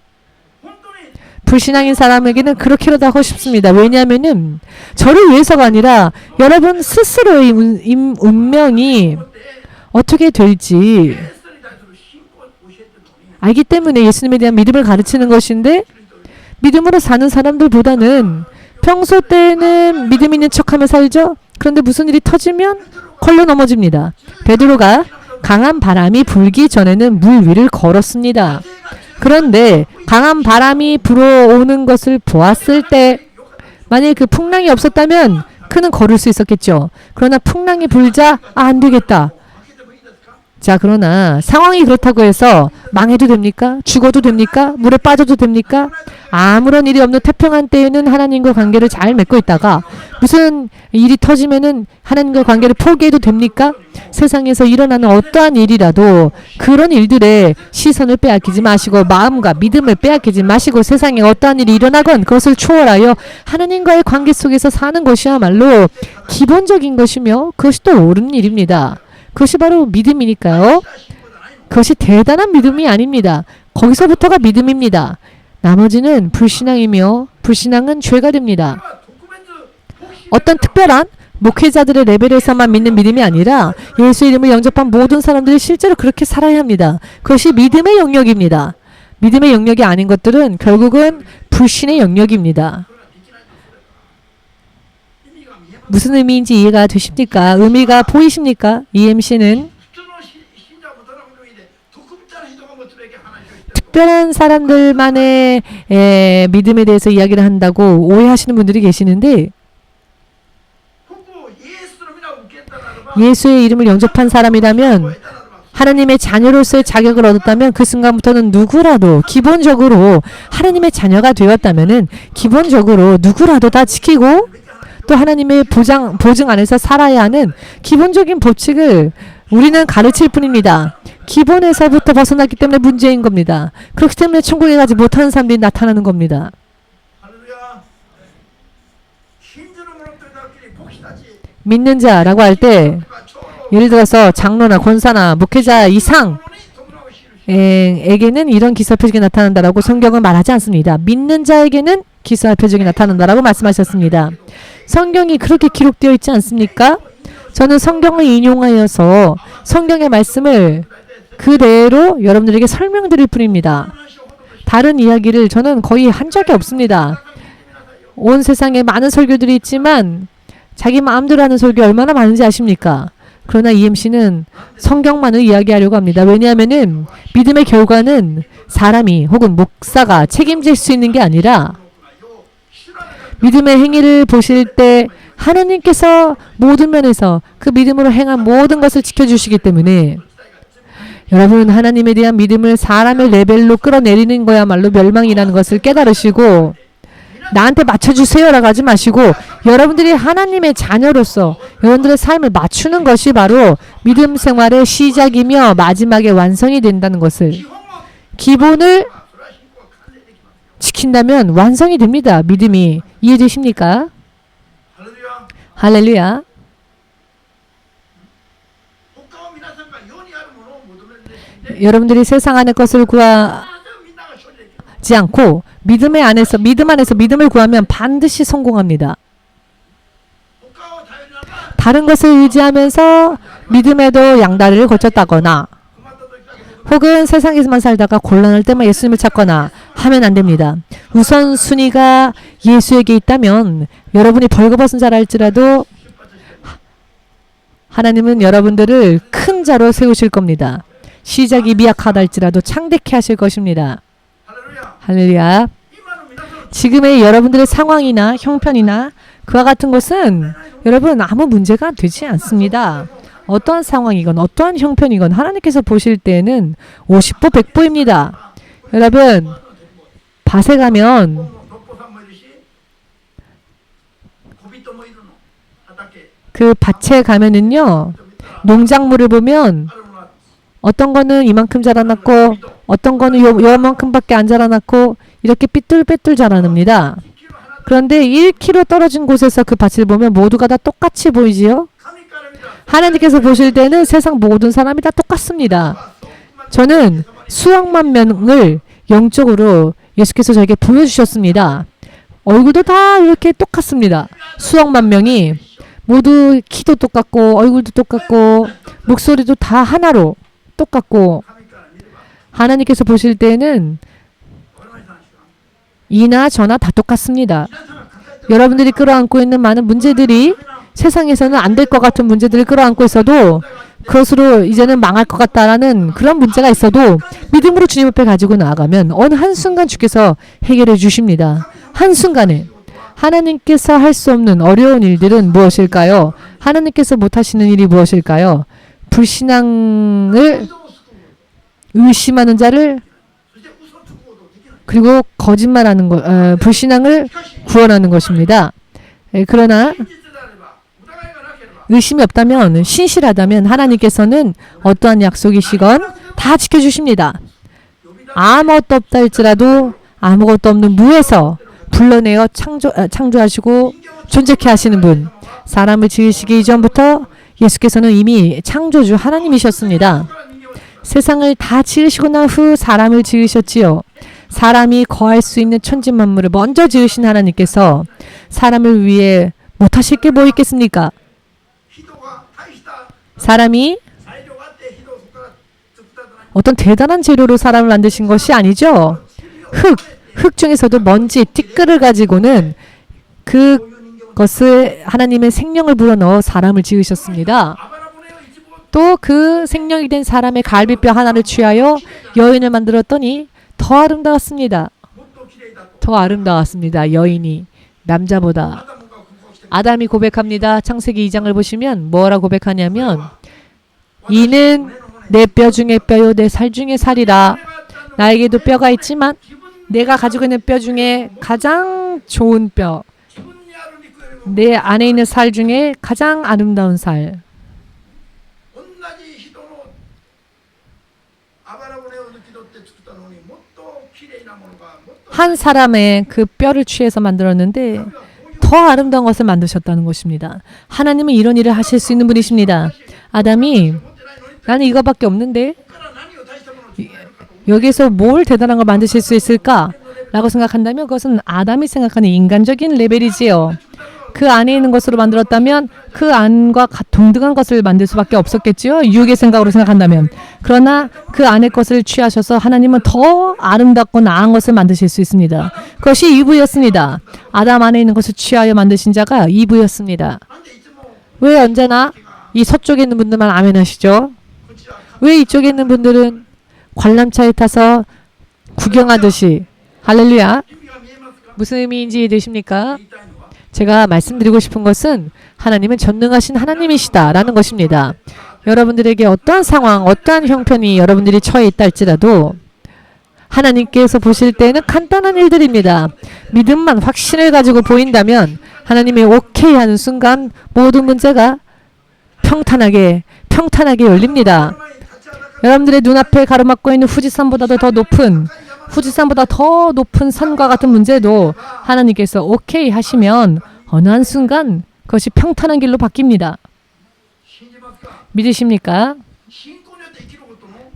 불신앙인 사람에게는 그렇게라도 하고 싶습니다. 왜냐하면은 저를 위해서가 아니라 여러분 스스로의 운명이 어떻게 될지 알기 때문에 예수님에 대한 믿음을 가르치는 것인데 믿음으로 사는 사람들보다는 평소 때는 믿음 있는 척하며 살죠. 그런데 무슨 일이 터지면 걸려 넘어집니다. 베드로가 강한 바람이 불기 전에는 물 위를 걸었습니다. 그런데 강한 바람이 불어오는 것을 보았을 때 만약에 그 풍랑이 없었다면 그는 걸을 수 있었겠죠. 그러나 풍랑이 불자 안 되겠다. 자, 그러나 상황이 그렇다고 해서 망해도 됩니까? 죽어도 됩니까? 물에 빠져도 됩니까? 아무런 일이 없는 태평한 때에는 하나님과 관계를 잘 맺고 있다가 무슨 일이 터지면은 하나님과 관계를 포기해도 됩니까? 세상에서 일어나는 어떠한 일이라도 그런 일들에 시선을 빼앗기지 마시고 마음과 믿음을 빼앗기지 마시고 세상에 어떠한 일이 일어나건 그것을 초월하여 하나님과의 관계 속에서 사는 것이야말로 기본적인 것이며 그것이 또 옳은 일입니다. 그것이 바로 믿음이니까요. 그것이 대단한 믿음이 아닙니다. 거기서부터가 믿음입니다. 나머지는 불신앙이며 불신앙은 죄가 됩니다. 어떤 특별한 목회자들의 레벨에서만 믿는 믿음이 아니라 예수 이름을 영접한 모든 사람들이 실제로 그렇게 살아야 합니다. 그것이 믿음의 영역입니다. 믿음의 영역이 아닌 것들은 결국은 불신의 영역입니다. 무슨 의미인지 이해가 되십니까? 의미가 보이십니까? EMC는 특별한 사람들만의 믿음에 대해서 이야기를 한다고 오해하시는 분들이 계시는데 예수의 이름을 영접한 사람이라면 하나님의 자녀로서의 자격을 얻었다면 그 순간부터는 누구라도 기본적으로 하나님의 자녀가 되었다면은 기본적으로 누구라도 다 지키고 또 하나님의 보증 안에서 살아야 하는 기본적인 법칙을 우리는 가르칠 뿐입니다. 기본에서부터 벗어났기 때문에 문제인 겁니다. 그렇기 때문에 천국에 가지 못하는 사람들이 나타나는 겁니다. 믿는 자라고 할 때 예를 들어서 장로나 권사나 목회자 이상 에게는 이런 기사 표적이 나타난다라고 성경은 말하지 않습니다. 믿는 자에게는 기사 표적이 나타난다라고 말씀하셨습니다. 성경이 그렇게 기록되어 있지 않습니까? 저는 성경을 인용하여서 성경의 말씀을 그대로 여러분들에게 설명드릴 뿐입니다. 다른 이야기를 저는 거의 한 적이 없습니다. 온 세상에 많은 설교들이 있지만 자기 마음대로 하는 설교 얼마나 많은지 아십니까? 그러나 EMC는 성경만을 이야기하려고 합니다. 왜냐하면은 믿음의 결과는 사람이 혹은 목사가 책임질 수 있는 게 아니라 믿음의 행위를 보실 때 하나님께서 모든 면에서 그 믿음으로 행한 모든 것을 지켜주시기 때문에 여러분 하나님에 대한 믿음을 사람의 레벨로 끌어내리는 거야말로 멸망이라는 것을 깨달으시고 나한테 맞춰주세요라고 하지 마시고 여러분들이 하나님의 자녀로서 여러분들의 삶을 맞추는 것이 바로 믿음 생활의 시작이며 마지막에 완성이 된다는 것을 기본을 지킨다면 완성이 됩니다. 믿음이 이해되십니까? 할렐루야. 여러분들이 세상 안의 것을 구하지 않고 믿음 안에서 믿음을 구하면 반드시 성공합니다. 다른 것을 의지하면서 믿음에도 양다리를 거쳤다거나 혹은 세상에서만 살다가 곤란할 때만 예수님을 찾거나 하면 안 됩니다. 우선순위가 예수에게 있다면 여러분이 벌거벗은 자라 할지라도 하나님은 여러분들을 큰 자로 세우실 겁니다. 시작이 미약하다 할지라도 창대케 하실 것입니다. 할렐루야. 지금의 여러분들의 상황이나 형편이나 그와 같은 것은 여러분 아무 문제가 되지 않습니다. 어떠한 상황이건 어떠한 형편이건 하나님께서 보실 때는 50보 100보입니다. 여러분 밭에 가면 그 밭에 가면은요 농작물을 보면 어떤 거는 이만큼 자라났고 어떤 거는 요만큼밖에 안 자라났고 이렇게 삐뚤빼뚤 자라납니다. 그런데 1km 떨어진 곳에서 그 밭을 보면 모두가 다 똑같이 보이지요? 하나님께서 보실 때는 세상 모든 사람이 다 똑같습니다. 저는 수억만 명을 영적으로 예수께서 저에게 보여주셨습니다. 얼굴도 다 이렇게 똑같습니다. 수억만 명이 모두 키도 똑같고 얼굴도 똑같고 목소리도 다 하나로 똑같고 하나님께서 보실 때는 이나 저나 다 똑같습니다. 여러분들이 끌어안고 있는 많은 문제들이 세상에서는 안 될 것 같은 문제들을 끌어안고 있어도 그것으로 이제는 망할 것 같다라는 그런 문제가 있어도 믿음으로 주님 앞에 가지고 나아가면 어느 한순간 주께서 해결해 주십니다. 한순간에 하나님께서 할 수 없는 어려운 일들은 무엇일까요? 하나님께서 못하시는 일이 무엇일까요? 불신앙을 의심하는 자를 그리고 거짓말하는 것, 불신앙을 구원하는 것입니다. 그러나 의심이 없다면 신실하다면 하나님께서는 어떠한 약속이시건 다 지켜주십니다. 아무것도 없다 할지라도 아무것도 없는 무에서 불러내어 창조하시고 존재케 하시는 분, 사람을 지으시기 이전부터 예수께서는 이미 창조주 하나님이셨습니다. 세상을 다 지으시고 난 후 사람을 지으셨지요. 사람이 거할 수 있는 천지만물을 먼저 지으신 하나님께서 사람을 위해 못하실 게 뭐 있겠습니까? 사람이 어떤 대단한 재료로 사람을 만드신 것이 아니죠. 흙 중에서도 먼지, 티끌을 가지고는 그것을 하나님의 생명을 불어넣어 사람을 지으셨습니다. 또 그 생명이 된 사람의 갈비뼈 하나를 취하여 여인을 만들었더니 더 아름다웠습니다. 더 아름다웠습니다. 여인이 남자보다. 아담이 고백합니다. 창세기 2장을 보시면 뭐라 고백하냐면 이는 내 뼈 중에 뼈요 내 살 중에 살이라. 나에게도 뼈가 있지만 내가 가지고 있는 뼈 중에 가장 좋은 뼈, 내 안에 있는 살 중에 가장 아름다운 살. 한 사람의 그 뼈를 취해서 만들었는데 더 아름다운 것을 만드셨다는 것입니다. 하나님은 이런 일을 하실 수 있는 분이십니다. 아담이 나는 이거밖에 없는데 여기서 뭘 대단한 걸 만드실 수 있을까? 라고 생각한다면 그것은 아담이 생각하는 인간적인 레벨이지요. 그 안에 있는 것으로 만들었다면 그 안과 동등한 것을 만들 수밖에 없었겠지요. 유혹의 생각으로 생각한다면. 그러나 그 안의 것을 취하셔서 하나님은 더 아름답고 나은 것을 만드실 수 있습니다. 그것이 이브였습니다. 아담 안에 있는 것을 취하여 만드신 자가 이브였습니다. 왜 언제나 이 서쪽에 있는 분들만 아멘 하시죠? 왜 이쪽에 있는 분들은 관람차에 타서 구경하듯이 할렐루야. 무슨 의미인지 이해되십니까? 제가 말씀드리고 싶은 것은 하나님은 전능하신 하나님이시다라는 것입니다. 여러분들에게 어떠한 상황, 어떠한 형편이 여러분들이 처해 있다 할지라도 하나님께서 보실 때는 간단한 일들입니다. 믿음만 확신을 가지고 보인다면 하나님이 오케이 하는 순간 모든 문제가 평탄하게 열립니다. 여러분들의 눈앞에 가로막고 있는 후지산보다도 더 높은 산과 같은 문제도 하나님께서 오케이 하시면 어느 한순간 그것이 평탄한 길로 바뀝니다. 믿으십니까?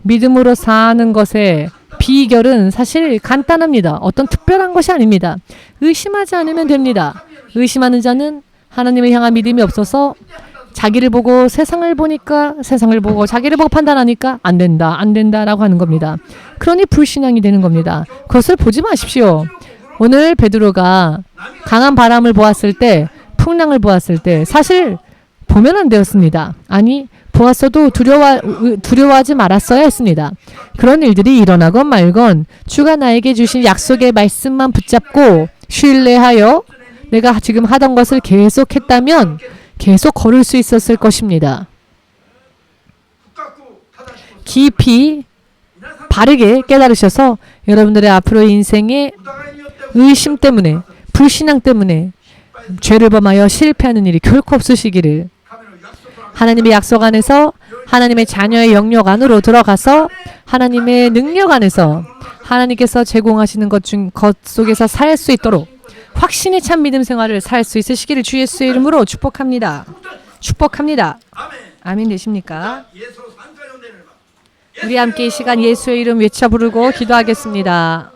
믿음으로 사는 것의 비결은 사실 간단합니다. 어떤 특별한 것이 아닙니다. 의심하지 않으면 됩니다. 의심하는 자는 하나님을 향한 믿음이 없어서 자기를 보고 세상을 보니까 세상을 보고 자기를 보고 판단하니까 안 된다라고 하는 겁니다. 그러니 불신앙이 되는 겁니다. 그것을 보지 마십시오. 오늘 베드로가 강한 바람을 보았을 때, 풍랑을 보았을 때 사실 보면 안 되었습니다. 아니 보았어도 두려워하지 말았어야 했습니다. 그런 일들이 일어나건 말건 주가 나에게 주신 약속의 말씀만 붙잡고 신뢰하여 내가 지금 하던 것을 계속했다면 계속 걸을 수 있었을 것입니다. 깊이 바르게 깨달으셔서 여러분들의 앞으로의 인생에 의심 때문에 불신앙 때문에 죄를 범하여 실패하는 일이 결코 없으시기를 하나님의 약속 안에서 하나님의 자녀의 영역 안으로 들어가서 하나님의 능력 안에서 하나님께서 제공하시는 것 속에서 살 수 있도록 확신에 찬 믿음 생활을 살 수 있으시기를 주 예수의 이름으로 축복합니다. 아멘 되십니까? 우리 함께 이 시간 예수의 이름 외쳐 부르고 기도하겠습니다.